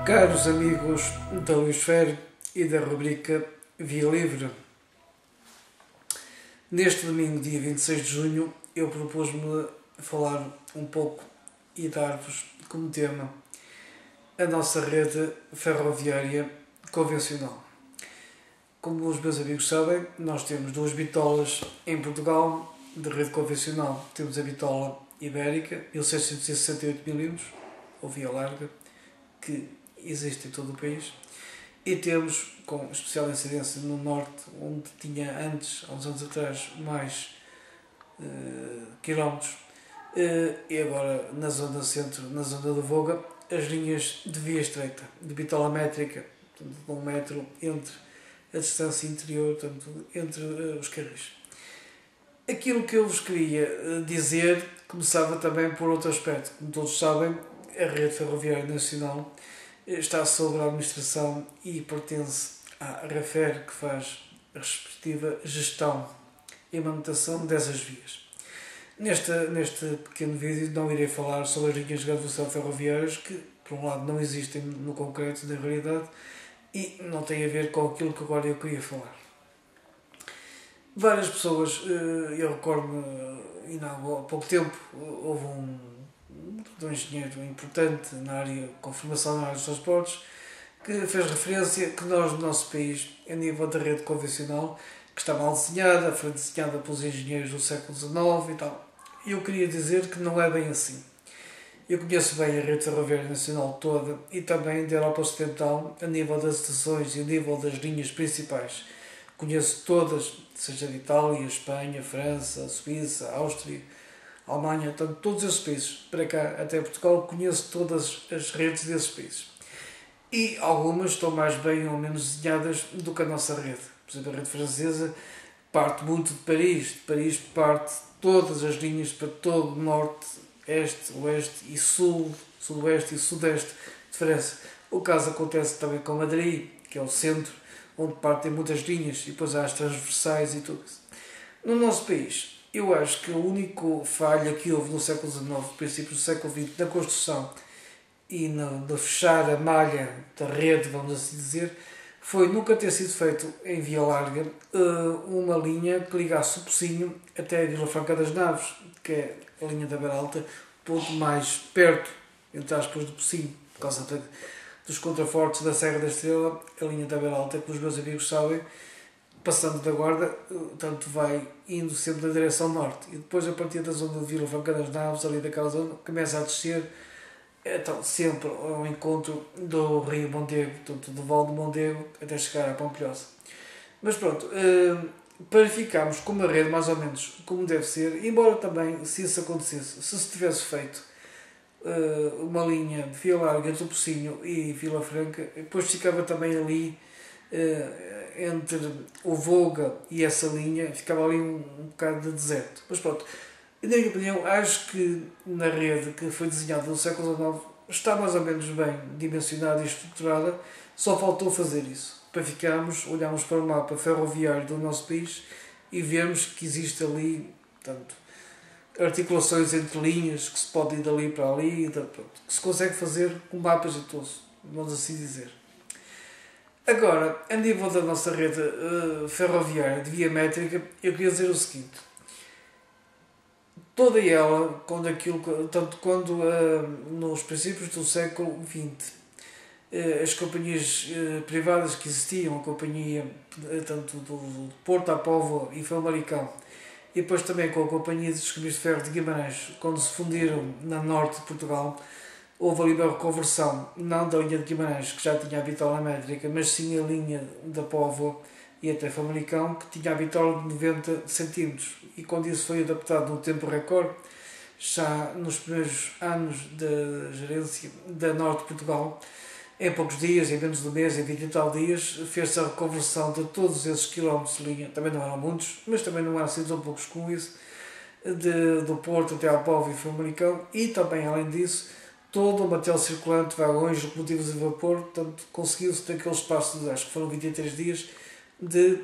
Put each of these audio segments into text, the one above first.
Caros amigos da Luisfera e da rubrica Via Livre, neste domingo, dia 26 de junho, eu propus-me falar um pouco e dar-vos como tema a nossa rede ferroviária convencional. Como os meus amigos sabem, nós temos duas bitolas em Portugal de rede convencional. Temos a bitola ibérica, 1668 mm, ou via larga, que existe em todo o país, e temos, com especial incidência no norte, onde tinha antes, há uns anos atrás, mais quilómetros, e agora na zona centro, na zona do Voga, as linhas de via estreita, de bitola métrica, portanto, de 1 metro entre a distância interior, portanto, entre os carris. Aquilo que eu vos queria dizer começava também por outro aspecto. Como todos sabem, a rede ferroviária nacional está sob a administração e pertence à RAFER, que faz a respectiva gestão e manutenção dessas vias. Neste pequeno vídeo não irei falar sobre as linhas de grande velocidade ferroviárias, que por um lado não existem no concreto, na realidade, e não tem a ver com aquilo que agora eu queria falar. Várias pessoas, eu recordo-me, ainda há pouco tempo, houve um engenheiro importante na área, com formação na área dos transportes, que fez referência que nós, no nosso país, a nível da rede convencional, que está mal desenhada, foi desenhada pelos engenheiros do século XIX e tal. E eu queria dizer que não é bem assim. Eu conheço bem a rede ferroviária nacional toda e também da Europa Ocidental, a nível das estações e a nível das linhas principais. Conheço todas, seja de Itália, Espanha, França, Suíça, Áustria, Alemanha, portanto, todos esses países, para cá até Portugal, conheço todas as redes desses países. E algumas estão mais bem ou menos desenhadas do que a nossa rede. Por exemplo, a rede francesa parte muito de Paris parte todas as linhas para todo o norte, este, oeste e sul, sudoeste e sudeste de França. O caso acontece também com Madrid, que é o centro, onde partem muitas linhas e depois há as transversais e tudo isso. No nosso país, eu acho que a única falha que houve no século XIX, princípios do século XX, na construção e no fechar a malha da rede, vamos assim dizer, foi nunca ter sido feito em via larga uma linha que ligasse o Pocinho até a Vila Franca das Naves, que é a linha da Beira Alta, ponto mais perto, entre aspas, do Pocinho, por causa dos contrafortes da Serra da Estrela. A linha da Beira Alta, que os meus amigos sabem, passando da Guarda, tanto vai indo sempre na direção norte, e depois a partir da zona de Vila Franca das Naves, ali daquela zona, começa a descer, então, sempre ao encontro do Rio Mondego, portanto, do Val do Mondego, até chegar à Pampilhosa. Mas pronto, para ficarmos com uma rede mais ou menos como deve ser, embora também, se isso acontecesse, se tivesse feito uma linha de via larga entre o Pocinho e Vila Franca, depois ficava também ali, entre o Voga e essa linha, ficava ali um bocado de deserto. Mas pronto, na minha opinião, acho que na rede que foi desenhada no século XIX está mais ou menos bem dimensionada e estruturada, só faltou fazer isso. Para olharmos para o mapa ferroviário do nosso país e vermos que existe ali, portanto, articulações entre linhas, que se pode ir dali para ali, pronto, que se consegue fazer com mapas e tudo, vamos assim dizer. Agora, a nível da nossa rede ferroviária de via métrica, eu queria dizer o seguinte: toda ela, quando nos princípios do século XX, as companhias privadas que existiam, a companhia tanto do Porto à Póvoa e Famalicão, e depois também com a companhia dos caminhos de ferro de Guimarães, quando se fundiram na norte de Portugal, houve ali uma reconversão, não da linha de Guimarães, que já tinha a bitola métrica, mas sim a linha da Póvoa e até Famalicão, que tinha a bitola de 90 cm. E quando isso foi adaptado no tempo recorde, já nos primeiros anos da gerência da Norte de Portugal, em poucos dias, em menos de um mês, em 20 e tal dias, fez-se a reconversão de todos esses quilómetros de linha, também não eram muitos, mas também não eram assim tão poucos como isso, do Porto até à Póvoa e Famalicão, e também, além disso, todo o material circulante, vagões, locomotivas a vapor, portanto, conseguiu-se naquele espaço de, acho que foram 23 dias, de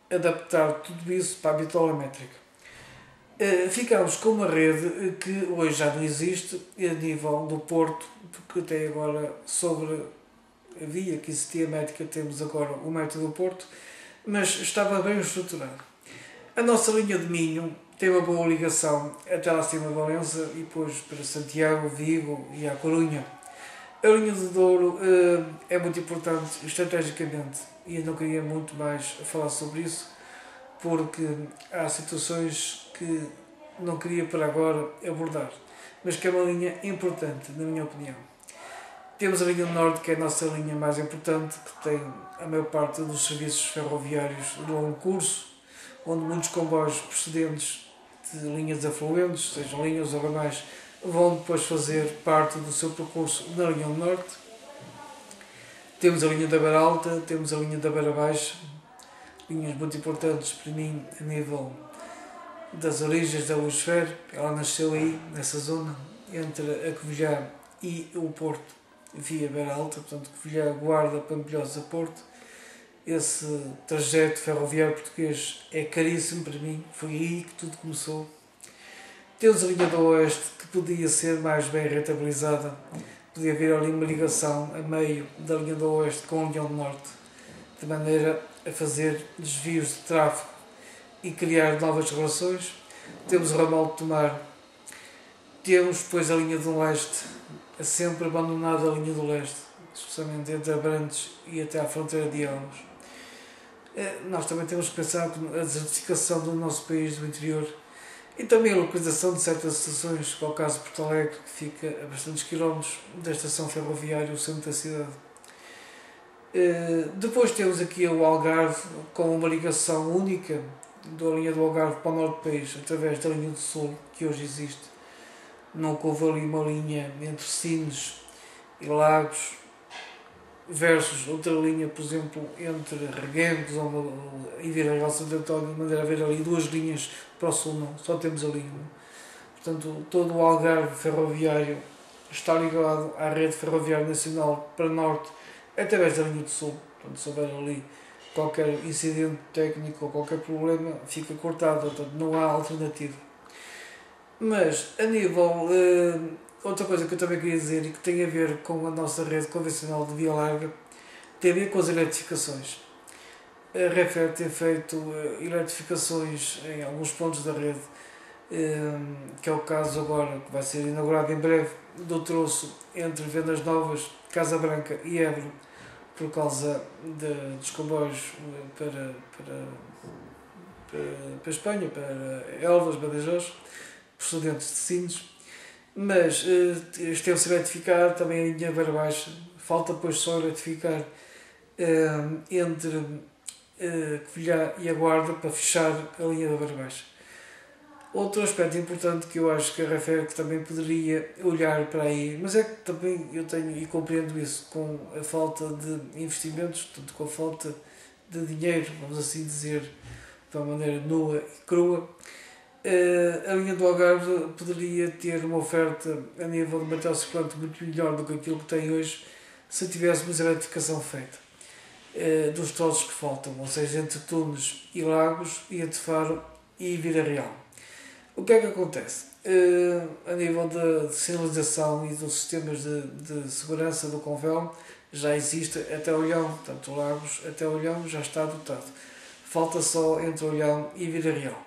adaptar tudo isso para a bitola métrica. Ficámos com uma rede que hoje já não existe a nível do Porto, porque até agora sobre havia, que existia médica, temos agora o método do Porto, mas estava bem estruturado. A nossa linha de Minho tem uma boa ligação até lá acima de Valença e depois para Santiago, Vigo e a Corunha. A linha do Douro é muito importante estrategicamente e eu não queria muito mais falar sobre isso porque há situações que não queria por agora abordar, mas que é uma linha importante, na minha opinião. Temos a linha do Norte, que é a nossa linha mais importante, que tem a maior parte dos serviços ferroviários de longo curso, onde muitos comboios procedentes de linhas afluentes, sejam linhas ou ramais, vão depois fazer parte do seu percurso na linha do Norte. Temos a linha da Beira Alta, temos a linha da Beira Baixa, linhas muito importantes para mim a nível das origens da Luísfer. Ela nasceu aí, nessa zona, entre a Covilhã e o Porto, via Beira Alta, portanto Covilhã, Guarda, Pampilhosa, Porto. Esse trajeto ferroviário português é caríssimo para mim, foi aí que tudo começou. Temos a linha do Oeste, que podia ser mais bem rentabilizada, podia haver ali uma ligação a meio da linha do Oeste com a linha do Norte, de maneira a fazer desvios de tráfego e criar novas relações. Temos o ramal de Tomar, temos depois a linha do Leste, é sempre abandonada a linha do Leste, especialmente entre Abrantes e até à fronteira de Elvas. Nós também temos que pensar que a desertificação do nosso país, do interior, e também a localização de certas estações, como é o caso de Porto Alegre, que fica a bastantes quilómetros da estação ferroviária, o centro da cidade. Depois temos aqui o Algarve, com uma ligação única da linha do Algarve para o norte do país, através da linha do Sul, que hoje existe. Não houve ali uma linha entre Sines e Lagos, versus outra linha, por exemplo, entre Reguengos e Vila Real Santo António, de maneira a haver ali duas linhas para o sul, não, só temos ali uma. Portanto, todo o Algarve ferroviário está ligado à rede ferroviária nacional para norte, através da linha do sul. Portanto, se houver ali qualquer incidente técnico ou qualquer problema, fica cortado, portanto, não há alternativa. Mas, a nível... outra coisa que eu também queria dizer e que tem a ver com a nossa rede convencional de via larga tem a ver com as eletrificações. A REFER tem feito eletrificações em alguns pontos da rede, que é o caso agora, que vai ser inaugurado em breve, do troço entre Vendas Novas, Casa Branca e Évora, por causa dos comboios para Espanha, para Elvas, Badajoz, procedentes de Sines. Mas esteve-se a eletrificar também a linha Beira Baixa, falta depois só eletrificar entre Covilhã e a Guarda para fechar a linha da Beira Baixa. Outro aspecto importante que eu acho que a REFER que também poderia olhar para aí, mas é que também eu tenho e compreendo isso com a falta de investimentos, portanto, com a falta de dinheiro, vamos assim dizer, de uma maneira nua e crua. A linha do Algarve poderia ter uma oferta a nível de material circulante muito melhor do que aquilo que tem hoje se tivéssemos a eletrificação feita dos troços que faltam, ou seja, entre Tunes e Lagos e entre Faro e Vila Real. O que é que acontece? A nível de sinalização e dos sistemas de segurança do Convel já existe até Olhão, portanto Lagos até Olhão já está dotado. Falta só entre Olhão e Vila Real.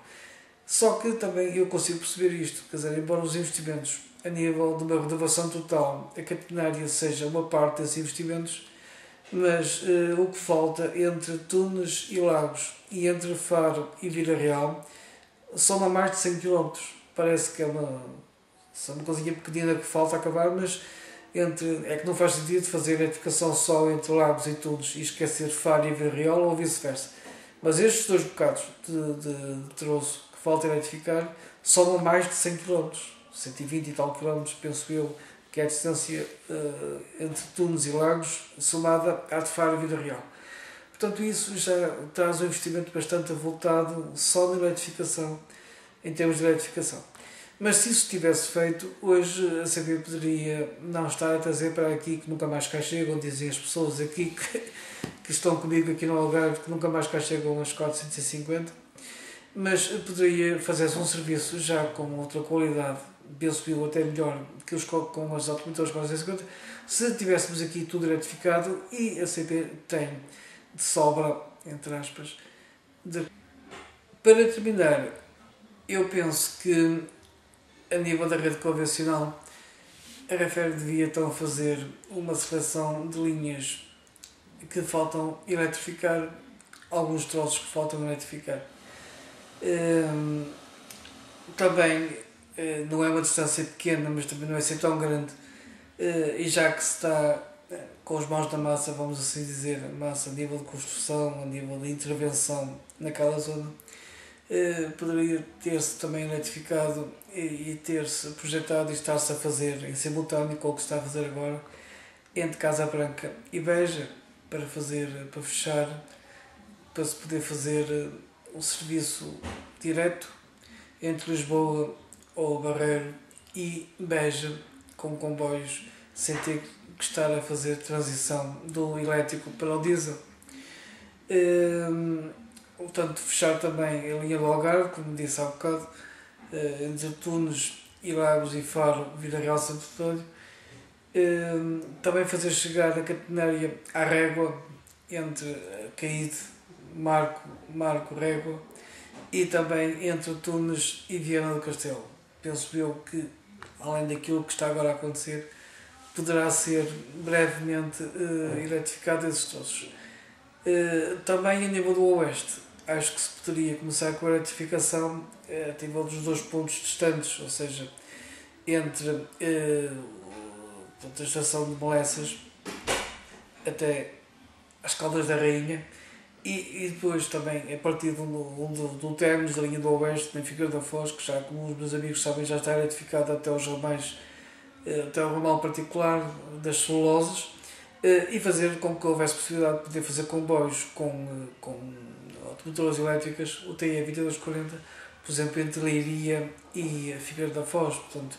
Só que também eu consigo perceber isto, quer dizer, embora os investimentos a nível de uma renovação total, a catenaria seja uma parte desses investimentos, mas o que falta entre Tunes e Lagos e entre Faro e Vila Real são a mais de 100 km. Parece que é uma coisinha pequenina que falta acabar, mas é que não faz sentido fazer a eletrificação só entre Lagos e Tunes e esquecer Faro e Vila Real ou vice-versa. Mas estes dois bocados de troço que falta eletrificar somam mais de 100 km, 120 e tal km, penso eu, que é a distância entre Tunes e Lagos, somada à de Faro e Vila Real. Portanto, isso já traz um investimento bastante avultado só na eletrificação, em termos de eletrificação. Mas se isso tivesse feito, hoje a CP poderia não estar a trazer para aqui, que nunca mais cá chegam, dizem as pessoas aqui que estão comigo aqui no Algarve, que nunca mais cá chegam as 450, mas poderia fazer-se um serviço já com outra qualidade, penso eu até melhor que os com os automotores 450, se tivéssemos aqui tudo retificado, e a CP tem de sobra, entre aspas. Para terminar, eu penso que a nível da rede convencional a RFR devia então fazer uma seleção de linhas que faltam eletrificar, alguns troços que faltam eletrificar. Também não é uma distância pequena, mas também não é assim tão grande, e já que se está com as mãos na massa, vamos assim dizer, massa a nível de construção, a nível de intervenção naquela zona, poderia ter-se também eletrificado e ter-se projetado e estar-se a fazer em simultâneo com o que se está a fazer agora entre Casa Branca e Beja, para fechar, para se poder fazer um serviço direto entre Lisboa ou Barreiro e Beja, com comboios, sem ter que estar a fazer transição do elétrico para o diesel. Portanto, fechar também a linha do Algarve, como disse há bocado, entre Tunes e Lagos e Faro, Vila Real Santo Antônio. Também fazer chegar a catenaria à Régua, entre Caíde, Marco, Régua, e também entre Tunes e Viana do Castelo. Penso eu que, além daquilo que está agora a acontecer, poderá ser brevemente eletrificado esses troços. Também a nível do Oeste, acho que se poderia começar com a eletrificação a nível dos dois pontos distantes, ou seja, entre a estação de Molessas até as Caldas da Rainha, e depois também a partir do término da linha do Oeste, em Figueira da Foz, que já, como os meus amigos sabem, já está eletrificado até os ramais, até o ramal particular das celulosas, e fazer com que houvesse possibilidade de poder fazer comboios com automotores elétricas, o TE 2240, por exemplo, entre Leiria e Figueira da Foz. Portanto,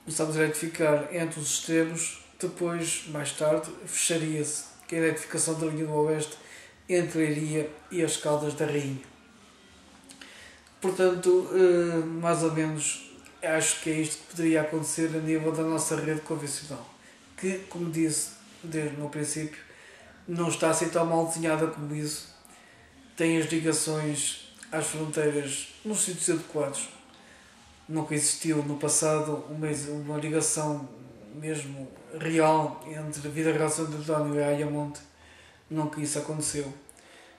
começámos a eletrificar entre os extremos, depois, mais tarde, fecharia-se a eletrificação da linha do Oeste entre Leiria e as Caldas da Rainha. Portanto, mais ou menos, acho que é isto que poderia acontecer a nível da nossa rede convencional, que, como disse desde no princípio, não está assim tão mal desenhada como isso, tem as ligações às fronteiras nos sítios adequados. Nunca existiu no passado uma ligação mesmo real entre Vila Real Santo António e Ayamonte. Nunca isso aconteceu.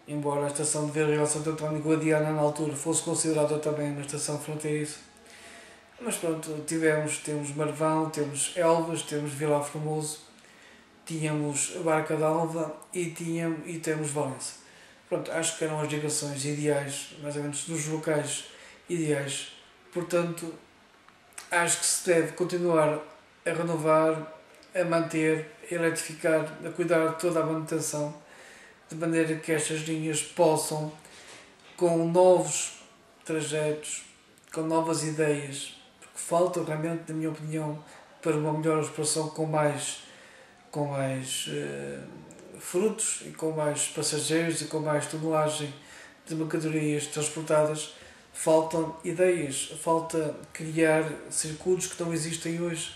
Embora a estação de Vila Real Santo António e Guadiana, na altura, fosse considerada também uma estação fronteiriça. Mas pronto, temos Marvão, temos Elvas, temos Vila Formoso, tínhamos Barca d'Alva e temos Valença. Pronto, acho que eram as ligações ideais, mais ou menos dos locais ideais. Portanto, acho que se deve continuar a renovar, a manter, a eletrificar, a cuidar de toda a manutenção, de maneira que estas linhas possam, com novos trajetos, com novas ideias, porque falta realmente, na minha opinião, para uma melhor exploração com mais frutos e com mais passageiros e com mais tonelagem de mercadorias transportadas, faltam ideias, falta criar circuitos que não existem hoje.